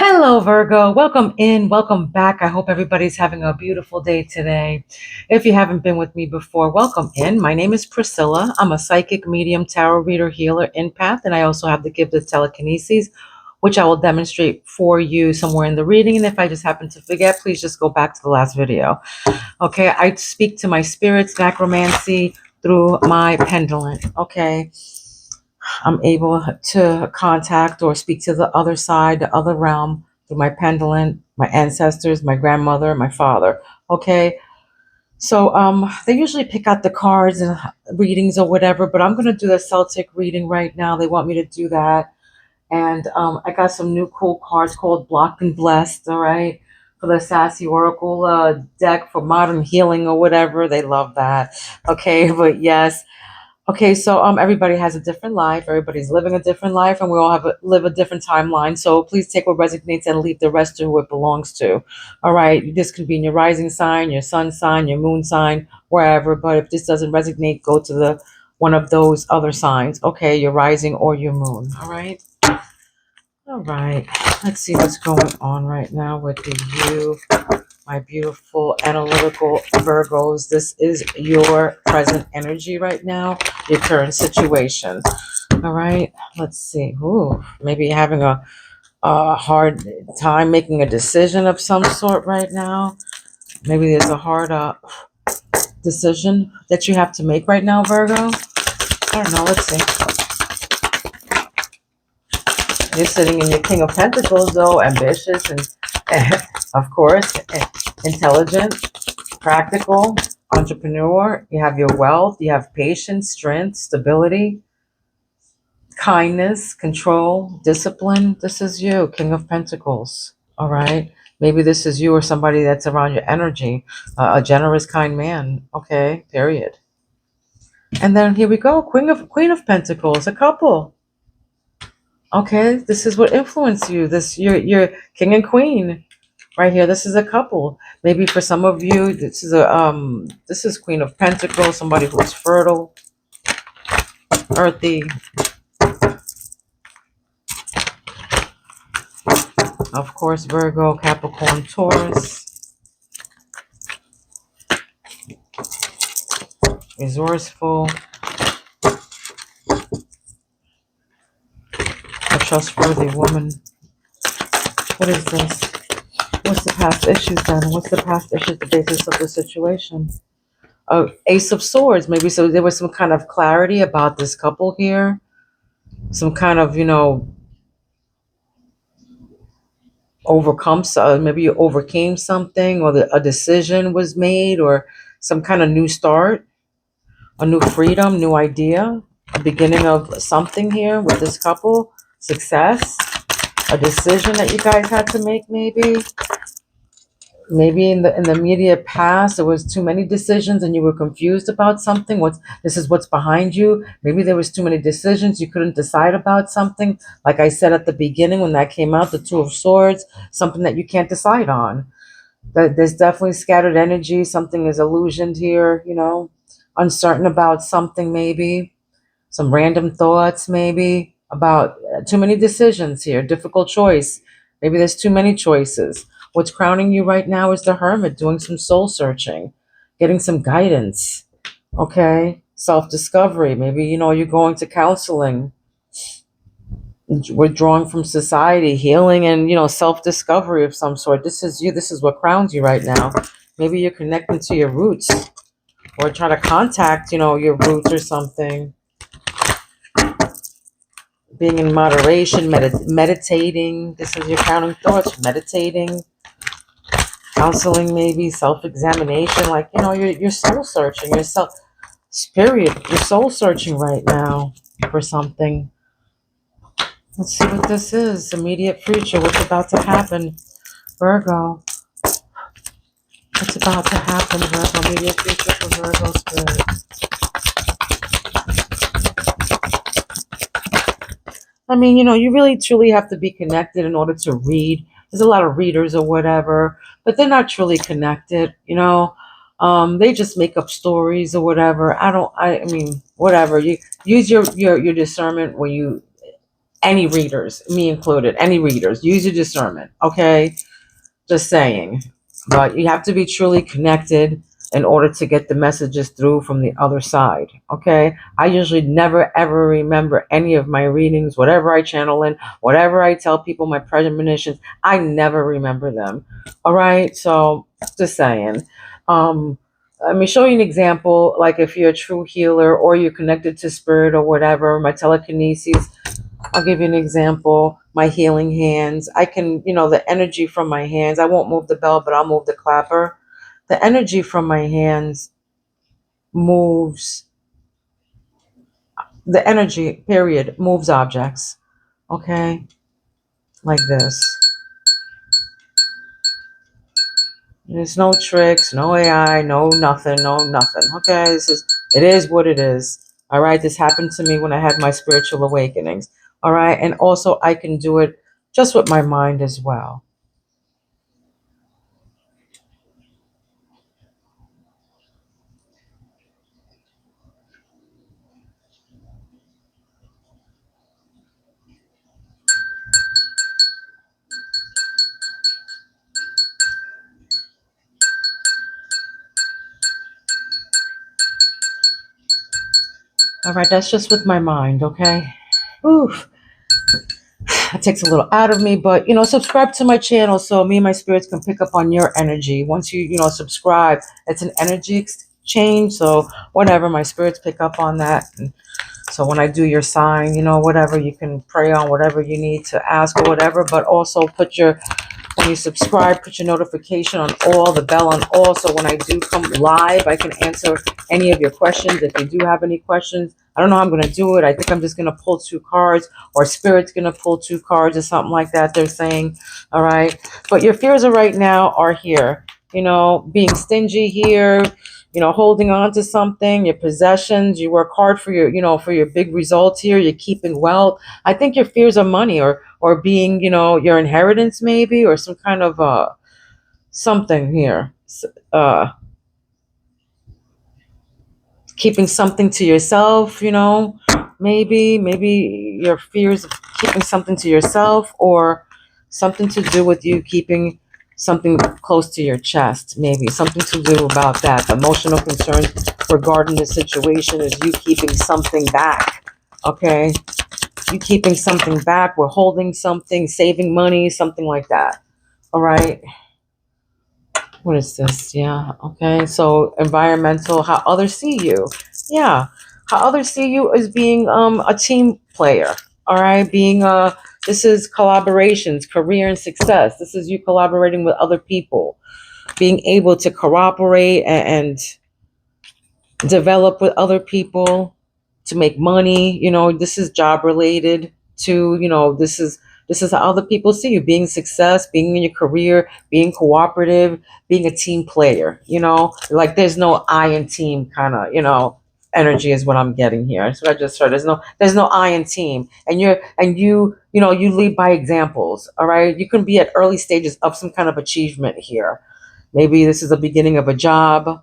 Hello, Virgo. Welcome in. Welcome back. I hope everybody's having a beautiful day today. If you haven't been with me before, welcome in. My name is Priscilla. I'm a psychic medium, tarot reader, healer, empath, and I also have the gift of telekinesis, which I will demonstrate for you somewhere in the reading. And if I just happen to forget, please just go back to the last video. Okay, I speak to my spirits, necromancy, through my pendulum. Okay. I'm able to contact or speak to the other side, the other realm through my pendulum, my ancestors, my grandmother, my father. Okay. So they usually pick out the cards and readings or whatever, but I'm gonna do the Celtic reading right now. They want me to do that. And I got some new cool cards called Blocked and Blessed, all right, for the Sassy Oracle deck for modern healing or whatever. They love that. Okay, but yes. Okay, so everybody has a different life. Everybody's living a different life, and we all live a different timeline. So please take what resonates and leave the rest to who it belongs to. All right, this could be in your rising sign, your sun sign, your moon sign, wherever. But if this doesn't resonate, go to the one of those other signs. Okay, your rising or your moon. All right. All right. Let's see what's going on right now with you, my beautiful analytical Virgos. This is your present energy right now, your current situation. All right, let's see. Ooh, maybe you're having a hard time making a decision of some sort right now. Maybe there's a hard decision that you have to make right now, Virgo. I don't know. Let's see. You're sitting in your King of Pentacles, though, ambitious and, of course, intelligent, practical, entrepreneur. You have your wealth, you have patience, strength, stability, kindness, control, discipline. This is you, King of Pentacles. All right. Maybe this is you or somebody that's around your energy, a generous, kind man. Okay, period. And then here we go, Queen of Pentacles, a couple. Okay, this is what influenced you. This your king and queen right here. This is a couple. Maybe for some of you, this is Queen of Pentacles, somebody who's fertile, earthy, of course, Virgo, Capricorn, Taurus, resourceful, a trustworthy woman. What is this? What's the past issues then? What's the past issues, the basis of the situation? Oh, Ace of Swords. Maybe so there was some kind of clarity about this couple here. Some kind of, overcome, so maybe you overcame something, or a decision was made, or some kind of new start, a new freedom, new idea, a beginning of something here with this couple, success, a decision that you guys had to make. Maybe in the immediate past there was too many decisions and you were confused about something. This is what's behind you. Maybe there was too many decisions, you couldn't decide about something. Like I said at the beginning when that came out, the Two of Swords, something that you can't decide on. There's definitely scattered energy. Something is illusioned here, uncertain about something, maybe some random thoughts, maybe about too many decisions here, difficult choice. Maybe there's too many choices. What's crowning you right now is the Hermit, doing some soul searching, getting some guidance. Okay, self-discovery. Maybe you're going to counseling, withdrawing from society, healing, and self-discovery of some sort. This is you. This is what crowns you right now. Maybe you're connecting to your roots, or try to contact your roots or something. Being in moderation, meditating. This is your counting thoughts. Meditating, counseling, maybe self-examination. Like you're soul searching. You're soul searching right now for something. Let's see what this is. Immediate future. What's about to happen, Virgo? What's about to happen, Virgo? Immediate future for Virgo spirit. I mean, you really truly have to be connected in order to read. There's a lot of readers or whatever, but they're not truly connected. They just make up stories or whatever. I mean, whatever. You use your discernment when you Any readers, me included, any readers, use your discernment, okay? Just saying. But you have to be truly connected in order to get the messages through from the other side, okay? I usually never ever remember any of my readings, whatever I channel in, whatever I tell people, my premonitions, I never remember them, all right? So just saying. Let me show you an example, like if you're a true healer or you're connected to spirit or whatever, my telekinesis. I'll give you an example. My healing hands. I can, the energy from my hands. I won't move the bell, but I'll move the clapper. The energy from my hands moves, the energy, period, moves objects. Okay? Like this. There's no tricks, no AI, no nothing, no nothing. Okay? It is what it is. All right? This happened to me when I had my spiritual awakenings. All right? And also, I can do it just with my mind as well. All right, that's just with my mind, okay? Oof. That takes a little out of me, but subscribe to my channel so me and my spirits can pick up on your energy. Once you subscribe, it's an energy exchange. So whatever, my spirits pick up on that. And so when I do your sign, whatever, you can pray on whatever you need to ask or whatever, but also when you subscribe, put your notification on all, the bell on all, so when I do come live, I can answer any of your questions. If you do have any questions, I don't know how I'm going to do it. I think I'm just going to pull 2 cards, or Spirit's going to pull 2 cards or something like that, they're saying. All right. But your fears of right now are here. Being stingy here, holding on to something, your possessions, you work hard for your big results here. You're keeping wealth. I think your fears are money or being, your inheritance maybe, or some kind of something here. Uh, Keeping something to yourself, maybe your fears of keeping something to yourself, or something to do with you keeping something close to your chest, maybe something to do about that. Emotional concerns regarding the situation is you keeping something back, okay? You keeping something back, we're holding something, saving money, something like that. All right. What is this? Yeah. Okay. So environmental, how others see you. Yeah. How others see you as being a team player. All right. Being this is collaborations, career and success. This is you collaborating with other people, being able to cooperate and develop with other people to make money. This is job related to, this is how other people see you, being success, being in your career, being cooperative, being a team player, like there's no I in team kind of, energy is what I'm getting here. That's what I just heard. There's no I in team. And you lead by examples. All right. You can be at early stages of some kind of achievement here. Maybe this is the beginning of a job.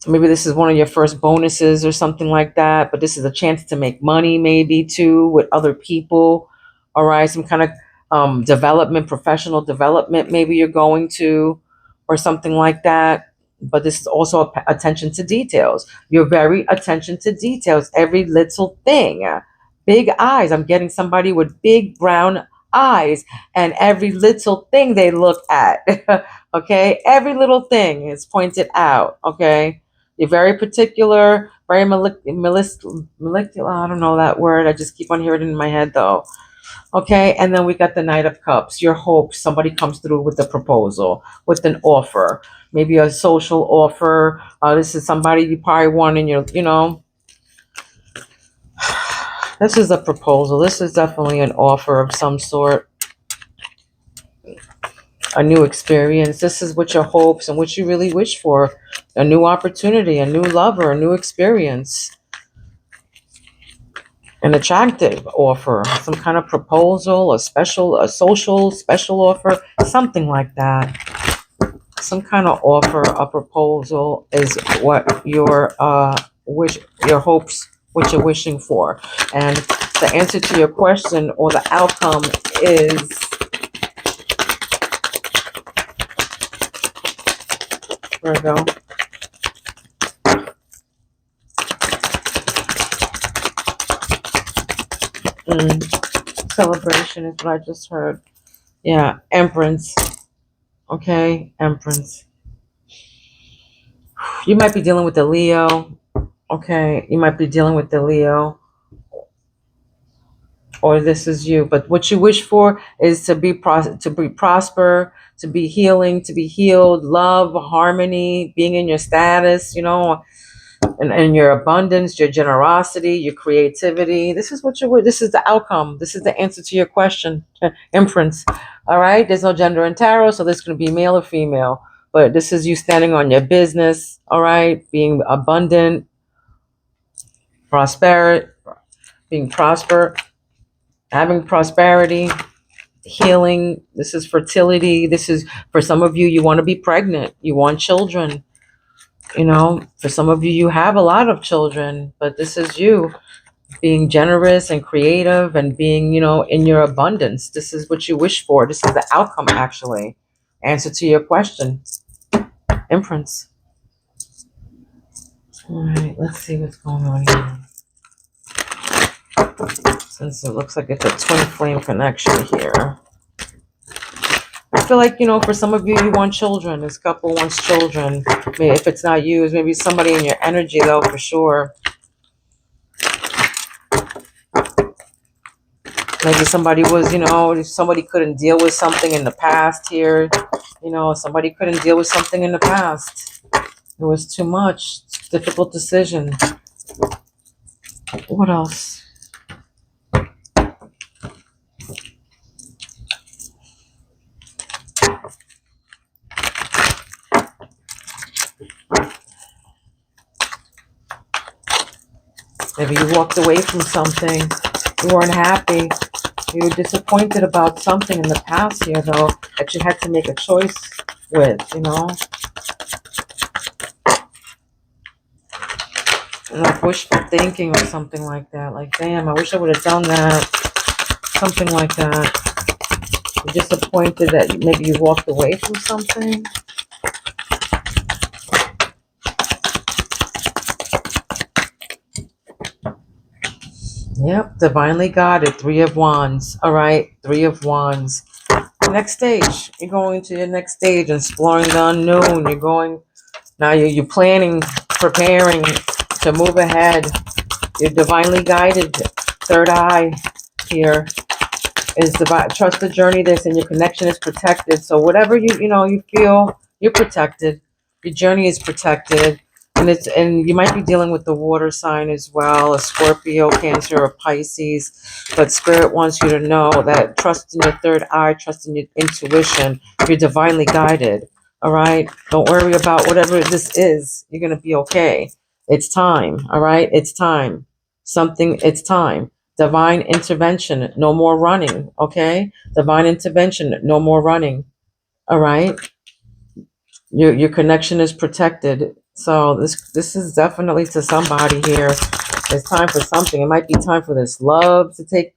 Maybe this is one of your first bonuses or something like that, but this is a chance to make money maybe too with other people. All right, some kind of development, professional development maybe you're going to, or something like that. But this is also attention to details. You're very attention to details, every little thing. Big eyes. I'm getting somebody with big brown eyes, and every little thing they look at. Okay, every little thing is pointed out. Okay, you're very particular, very molecular. I don't know that word. I just keep on hearing it in my head though. Okay, and then we got the Knight of Cups. Your hope somebody comes through with a proposal, with an offer, maybe a social offer. This is somebody you probably want in your, this is a proposal. This is definitely an offer of some sort, a new experience. This is what your hopes and what you really wish for, a new opportunity, a new lover, a new experience. An attractive offer, some kind of proposal, a social special offer, something like that. Some kind of offer, a proposal is what your wish, your hopes what you're wishing for. And the answer to your question, or the outcome, is Virgo. Celebration is what I just heard. Yeah, Empress. Okay, Empress. You might be dealing with the Leo. Okay, you might be dealing with the Leo, or this is you. But what you wish for is to be prosper, to be healing, to be healed, love, harmony, being in your status, and your abundance, your generosity, your creativity. This is what you wish. This is the outcome. This is the answer to your question. Inference. All right. There's no gender in tarot, so this is going to be male or female. But this is you standing on your business. All right, being abundant, prosper, being prosper, having prosperity, healing. This is fertility. This is, for some of you, you want to be pregnant, you want children. For some of you, you have a lot of children, but this is you being generous and creative and being, in your abundance. This is what you wish for. This is the outcome, actually. Answer to your question. Inference. All right, let's see what's going on here. Since it looks like it's a twin flame connection here. I feel like, for some of you, you want children. This couple wants children. Maybe if it's not you, it's maybe somebody in your energy, though, for sure. Maybe somebody was, somebody couldn't deal with something in the past here. Somebody couldn't deal with something in the past. It was too much. Difficult decision. What else? Maybe you walked away from something. You weren't happy. You were disappointed about something in the past here, though, that you had to make a choice with, Like wishful thinking or something like that. Like, damn, I wish I would have done that. Something like that. You're disappointed that maybe you walked away from something. Yep, divinely guided. 3 of Wands. All right, 3 of Wands. Next stage. You're going to your next stage, exploring the unknown. You're planning, preparing to move ahead. You're divinely guided. Third eye here is divine. Trust the journey. This, and your connection is protected. So whatever you feel, you're protected. Your journey is protected. And you might be dealing with the water sign as well, a Scorpio, Cancer, or Pisces. But Spirit wants you to know that trust in your third eye, trust in your intuition. You're divinely guided. All right? Don't worry about whatever this is. You're going to be okay. It's time. All right? It's time. It's time. Divine intervention. No more running. Okay? Divine intervention. No more running. All right? Your connection is protected. So this is definitely to somebody here. It's time for something. It might be time for this love to take,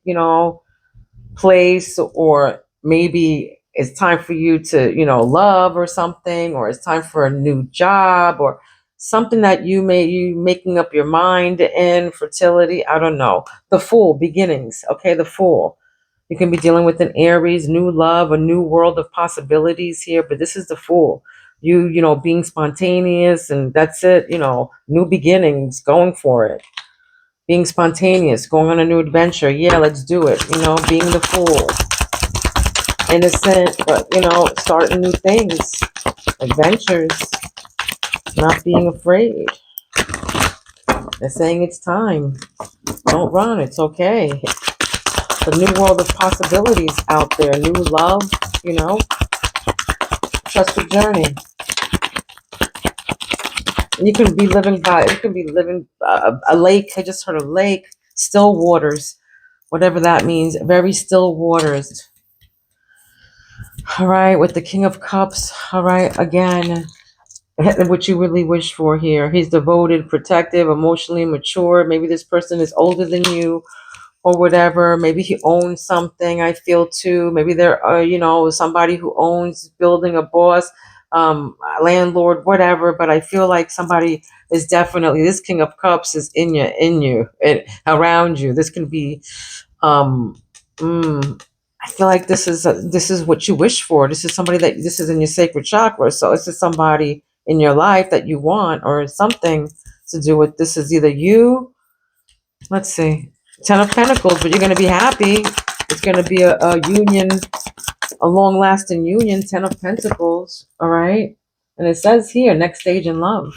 place, or maybe it's time for you to, love or something, or it's time for a new job, or something that you making up your mind in, fertility. I don't know. The Fool, beginnings. Okay, the Fool. You can be dealing with an Aries, new love, a new world of possibilities here, but this is the Fool. Being spontaneous, and that's it, new beginnings, going for it. Being spontaneous, going on a new adventure. Yeah, let's do it. Being the Fool. Innocent, but, starting new things. Adventures. Not being afraid. They're saying it's time. Don't run. It's okay. The new world of possibilities out there. New love, Trust the journey. You can be living a lake. I just heard a lake. Still waters. Whatever that means. Very still waters. All right. With the King of Cups. All right. Again. what you really wish for here. He's devoted, protective, emotionally mature. Maybe this person is older than you or whatever. Maybe he owns something, I feel too. Maybe there are, somebody who owns building, a boss, a landlord, whatever. But I feel like somebody is definitely, this King of Cups is in you, and around you. This can be, um, I feel like this is what you wish for. This is somebody that this is in your sacred chakra. So this is somebody in your life that you want, or something to do with. This is either you. Let's see, Ten of Pentacles, but you're going to be happy. It's going to be a union, a long-lasting union. Ten of Pentacles. All right, and it says here, next stage in love.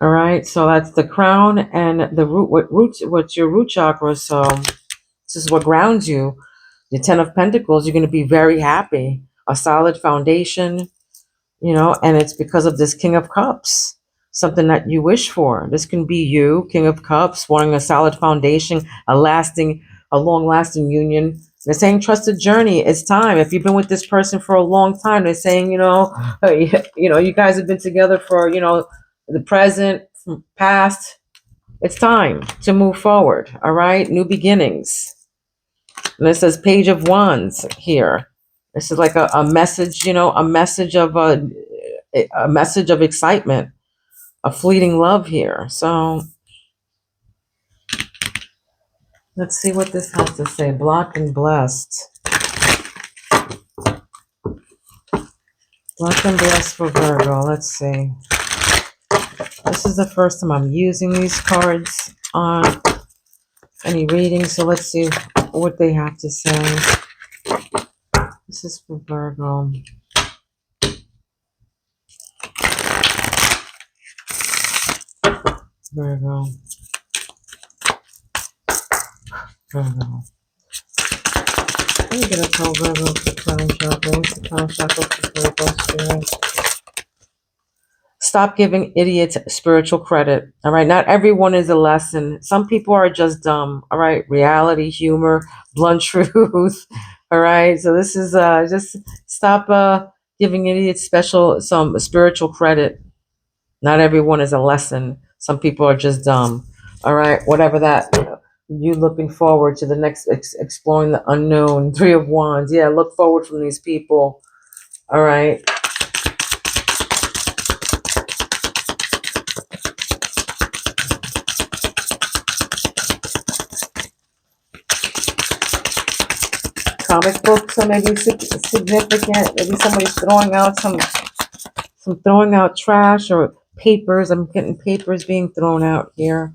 All right, so that's the crown and the root. What's your root chakra? So this is what grounds you. The Ten of Pentacles, you're going to be very happy. A solid foundation, and it's because of this King of Cups, something that you wish for. This can be you, King of Cups, wanting a solid foundation, a long-lasting union. They're saying trusted journey. It's time. If you've been with this person for a long time, they're saying, you guys have been together for, the present, past. It's time to move forward. All right, new beginnings. And it says Page of Wands here. This is like a message, a message of a message of excitement, a fleeting love here. So let's see what this has to say. Blocked and blessed. Blocked and blessed for Virgo. Let's see. This is the first time I'm using these cards on any reading. So let's see what they have to say. This is for Virgo. Virgo. Virgo. I'm going to tell Virgo for crown chakra. What's the crown chakra for Virgo spirit? Stop giving idiots spiritual credit. All right. Not everyone is a lesson. Some people are just dumb. All right. Reality, humor, blunt truth. All right. So this is just stop giving idiots some spiritual credit. Not everyone is a lesson. Some people are just dumb. All right. Whatever that. You looking forward to the next exploring the unknown. Three of Wands. Yeah. Look forward from these people. All right. Comic books are maybe significant. Maybe somebody's throwing out trash or papers. I'm getting papers being thrown out here.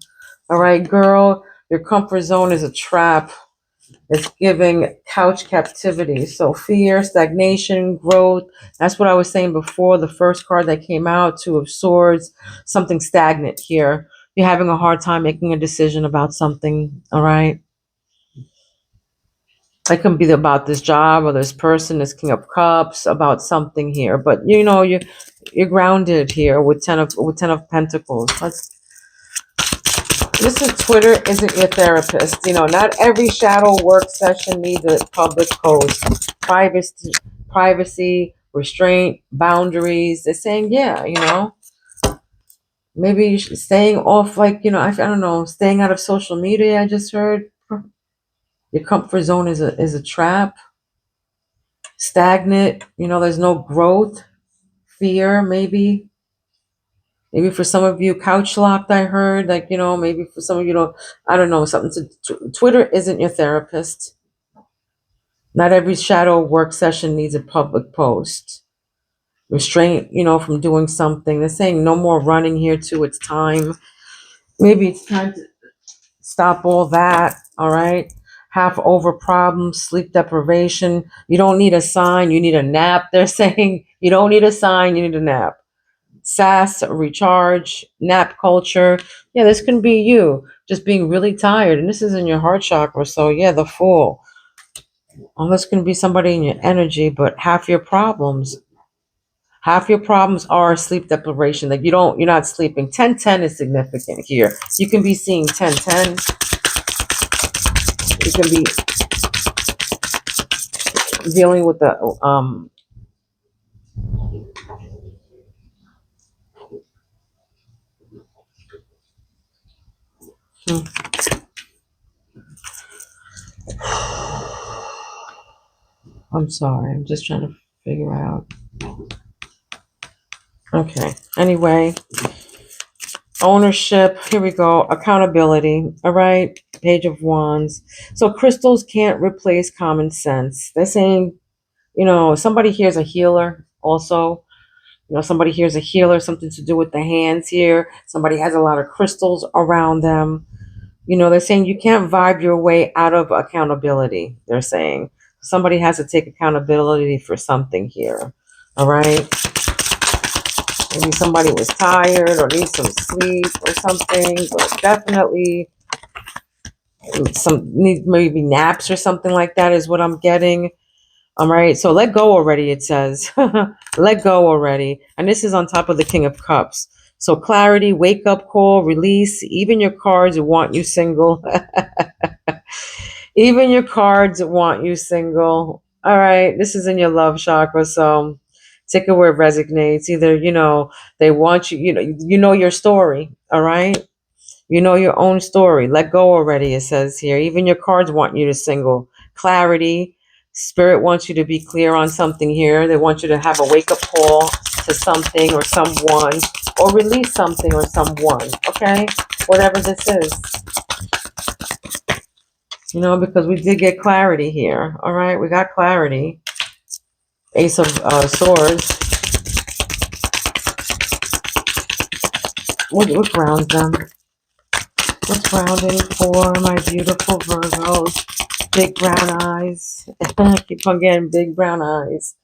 All right, girl, your comfort zone is a trap. It's giving couch captivity. So fear, stagnation, growth. That's what I was saying before. The first card that came out, Two of Swords, something stagnant here. You're having a hard time making a decision about something. All right. It can be about this job or this person, this King of Cups, about something here. But you're grounded here with Ten of Pentacles. This is Twitter isn't your therapist. Not every shadow work session needs a public post. Privacy, restraint, boundaries. They're saying, maybe you should staying off, I don't know, staying out of social media. I just heard your comfort zone is a trap. Stagnant, there's no growth, fear, maybe for some of you couch locked. I heard, maybe for some of you, I don't know, something Twitter isn't your therapist. Not every shadow work session needs a public post. Restraint, from doing something. They're saying no more running here too. It's time. Maybe it's time to stop all that. All right. Half over problems, sleep deprivation. You don't need a sign, you need a nap. They're saying you don't need a sign, you need a nap. Sass, recharge, nap culture. Yeah, this can be you just being really tired. And this is in your heart chakra. So yeah, the Fool. Well, this can be somebody in your energy, but half your problems are sleep deprivation. Like you're not sleeping. 10-10 is significant here. You can be seeing 10-10. You can be dealing with the Hmm. I'm sorry. I'm just trying to figure out. Okay. Anyway, ownership. Here we go. Accountability. All right. Page of Wands. So crystals can't replace common sense. They're saying, somebody here's a healer also. Somebody here's a healer, something to do with the hands here. Somebody has a lot of crystals around them. They're saying you can't vibe your way out of accountability. They're saying somebody has to take accountability for something here. All right. Maybe somebody was tired or needs some sleep or something, but definitely need maybe naps or something like that is what I'm getting. All right, so let go already, it says. Let go already. And this is on top of the King of Cups. So clarity, wake up call, release. Even your cards want you single. Even your cards want you single. All right, this is in your love chakra, so take it where it resonates. Either, they want you, you know your story, all right? You know your own story. Let go already, it says here. Even your cards want you to single. Clarity. Spirit wants you to be clear on something here. They want you to have a wake up call to something or someone, or release something or someone, okay? Whatever this is. Because we did get clarity here. All right, we got clarity. Ace of Swords. What grounds them? What's grounding for my beautiful Virgos? Big brown eyes. Keep on getting big brown eyes.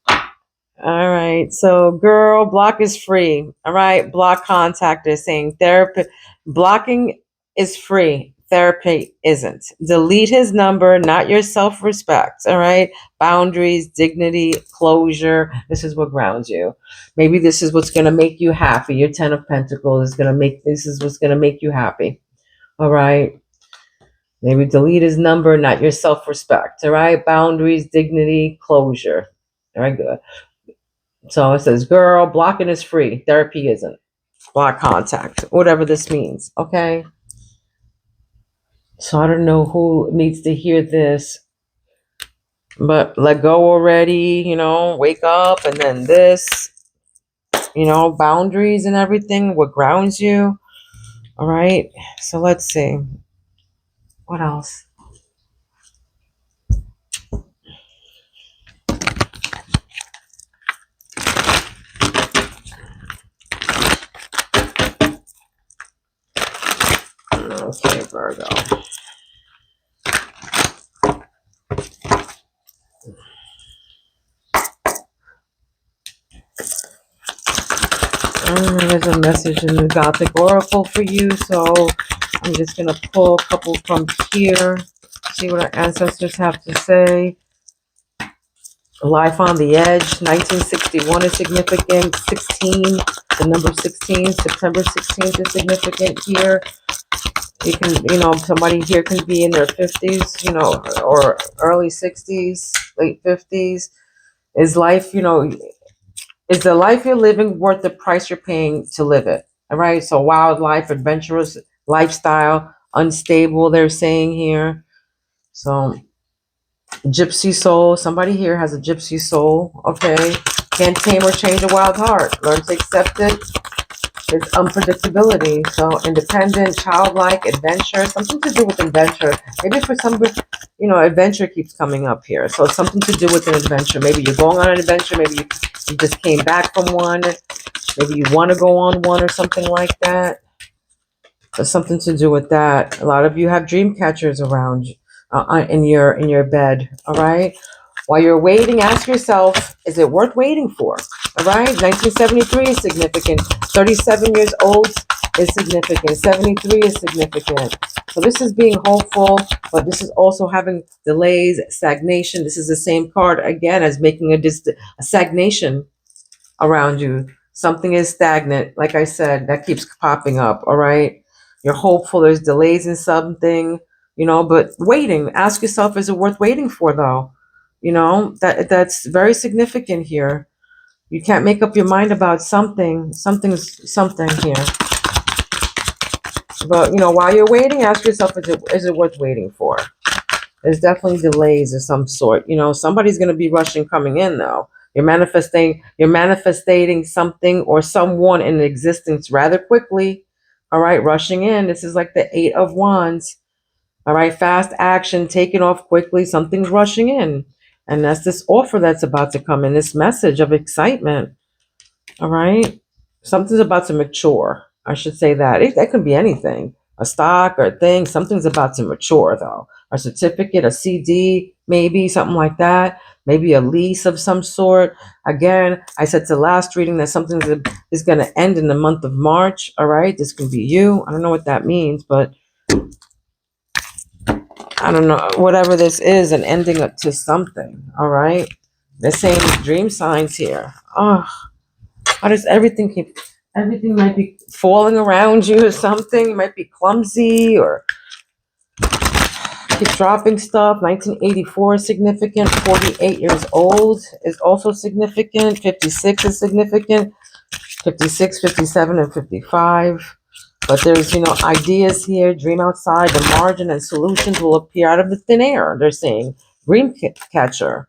All right. So, girl, block is free. All right. Block contact is saying therapy. Blocking is free. Therapy isn't. Delete his number, not your self respect. All right. Boundaries, dignity, closure. This is what grounds you. Maybe this is what's going to make you happy. Your 10 of Pentacles is going to this is what's going to make you happy. All right. Maybe delete his number, not your self respect. All right. Boundaries, dignity, closure. All right. Good. So it says, girl, blocking is free. Therapy isn't. Block contact, whatever this means. Okay. So I don't know who needs to hear this, but let go already, wake up. And then this, boundaries and everything, what grounds you. All right. So let's see. What else? Okay, Virgo. There's a message in the Gothic Oracle for you, so I'm just going to pull a couple from here, see what our ancestors have to say. Life on the Edge, 1961 is significant. 16, the number 16, September 16th is significant here. You can, somebody here can be in their 50s, or early 60s, late 50s. Is life, is the life you're living worth the price you're paying to live it? All right. So wildlife, adventurous lifestyle, unstable, they're saying here. So gypsy soul. Somebody here has a gypsy soul. Okay. Can't tame or change a wild heart. Learn to accept it. It's unpredictability. So independent, childlike, adventure. Something to do with adventure. Maybe for some, adventure keeps coming up here. So something to do with an adventure. Maybe you're going on an adventure. Maybe you just came back from one. Maybe you want to go on one or something like that. So something to do with that. A lot of you have dream catchers around in your bed. All right. While you're waiting, ask yourself, is it worth waiting for? All right. 1973 is significant. 37 years old is significant. 73 is significant. So this is being hopeful, but this is also having delays, stagnation. This is the same card again as making a stagnation around you. Something is stagnant. Like I said, that keeps popping up. All right. You're hopeful there's delays in something, but waiting. Ask yourself, is it worth waiting for though? That's very significant here. You can't make up your mind about something. Something here. But, while you're waiting, ask yourself, is it worth waiting for? There's definitely delays of some sort. Somebody's going to be rushing coming in, though. You're manifesting something or someone in existence rather quickly. All right, rushing in. This is like the 8 of Wands. All right, fast action, taking off quickly. Something's rushing in. And that's this offer that's about to come in, this message of excitement. All right. Something's about to mature. I should say that. That could be anything. A stock or a thing. Something's about to mature, though. A certificate, a CD, maybe something like that. Maybe a lease of some sort. Again, I said to last reading that something is going to end in the month of March. All right. This can be you. I don't know what that means, but I don't know. Whatever this is, an ending to something. All right. They're saying dream signs here. Oh. How does everything might be falling around you or something? You might be clumsy or keep dropping stuff. 1984 is significant. 48 years old is also significant. 56 is significant. 56, 57, and 55. But there's, ideas here. Dream outside the margin and solutions will appear out of the thin air. They're saying dream catcher.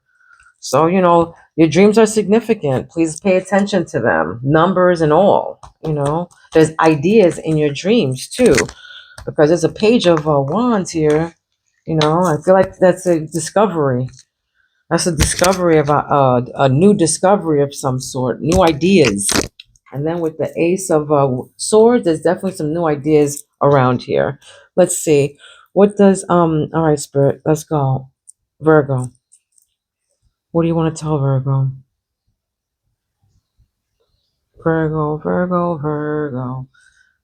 So, your dreams are significant. Please pay attention to them, numbers and all. There's ideas in your dreams too, because there's a page of wands here. I feel like that's a discovery. That's a discovery of a new discovery of some sort, new ideas. And then with the ace of swords, there's definitely some new ideas around here. Let's see. What does, all right, Spirit, let's go. Virgo. What do you want to tell Virgo? Virgo, Virgo, Virgo.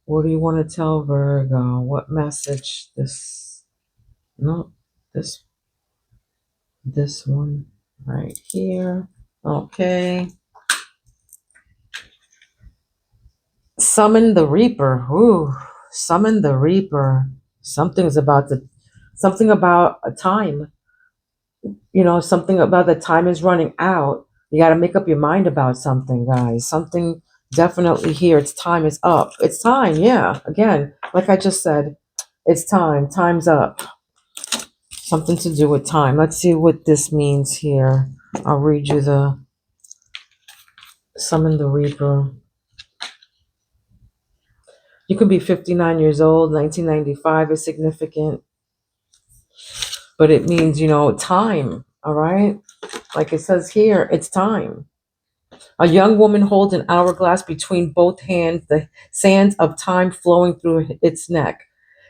What do you want to tell Virgo? What message? No, this one right here. Okay. Summon the Reaper. Ooh, summon the Reaper. Something about a time. Something about the time is running out. You got to make up your mind about something, guys. Something definitely here. It's time is up. It's time. Yeah. Again, like I just said, it's time. Time's up. Something to do with time. Let's see what this means here. I'll read you the Summon the Reaper. You could be 59 years old. 1995 is significant. But it means, time. All right. Like it says here, it's time. A young woman holds an hourglass between both hands, the sands of time flowing through its neck.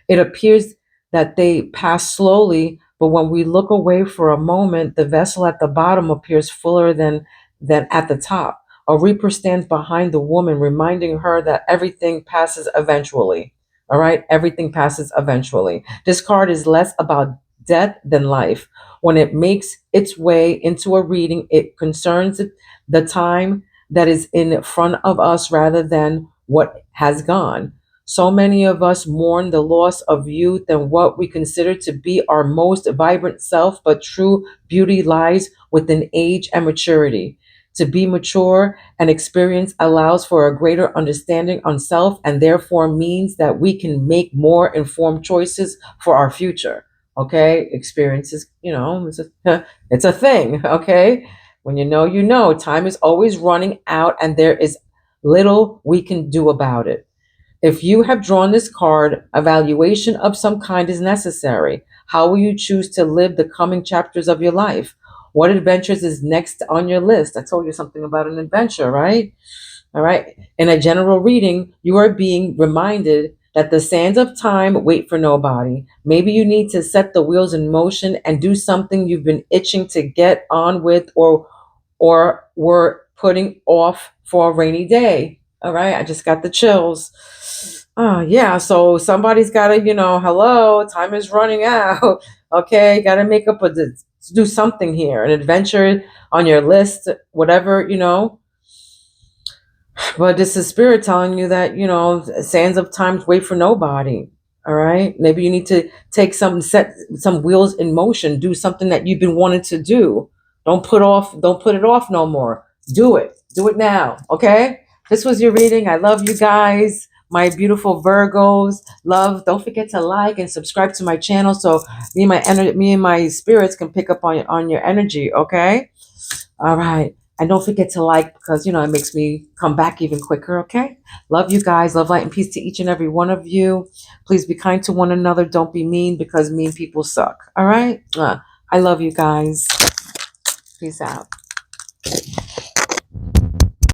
It appears that they pass slowly, but when we look away for a moment, the vessel at the bottom appears fuller than at the top. A reaper stands behind the woman, reminding her that everything passes eventually. All right, everything passes eventually. This card is less about death than life. When it makes its way into a reading, it concerns the time that is in front of us rather than what has gone. So many of us mourn the loss of youth and what we consider to be our most vibrant self, but true beauty lies within age and maturity. To be mature and experience allows for a greater understanding on self and therefore means that we can make more informed choices for our future. Okay, experiences, it's a thing. Okay, when you know, time is always running out and there is little we can do about it. If you have drawn this card, evaluation of some kind is necessary. How will you choose to live the coming chapters of your life? What adventures is next on your list? I told you something about an adventure, right? All right. In a general reading, you are being reminded that the sands of time wait for nobody. Maybe you need to set the wheels in motion and do something you've been itching to get on with or were putting off for a rainy day. All right. I just got the chills. Oh, yeah. So somebody's got to, hello, time is running out. Okay. Got to make up do something here, an adventure on your list, whatever, But this is spirit telling you that, sands of times wait for nobody. All right. Maybe you need to set some wheels in motion, do something that you've been wanting to do. Don't put it off no more. Do it. Do it now. Okay. This was your reading. I love you guys. My beautiful Virgos, love. Don't forget to like and subscribe to my channel so me and my spirits can pick up on your energy. Okay. All right. And don't forget to like because, it makes me come back even quicker. Okay. Love you guys. Love, light, and peace to each and every one of you. Please be kind to one another. Don't be mean because mean people suck. All right. I love you guys. Peace out.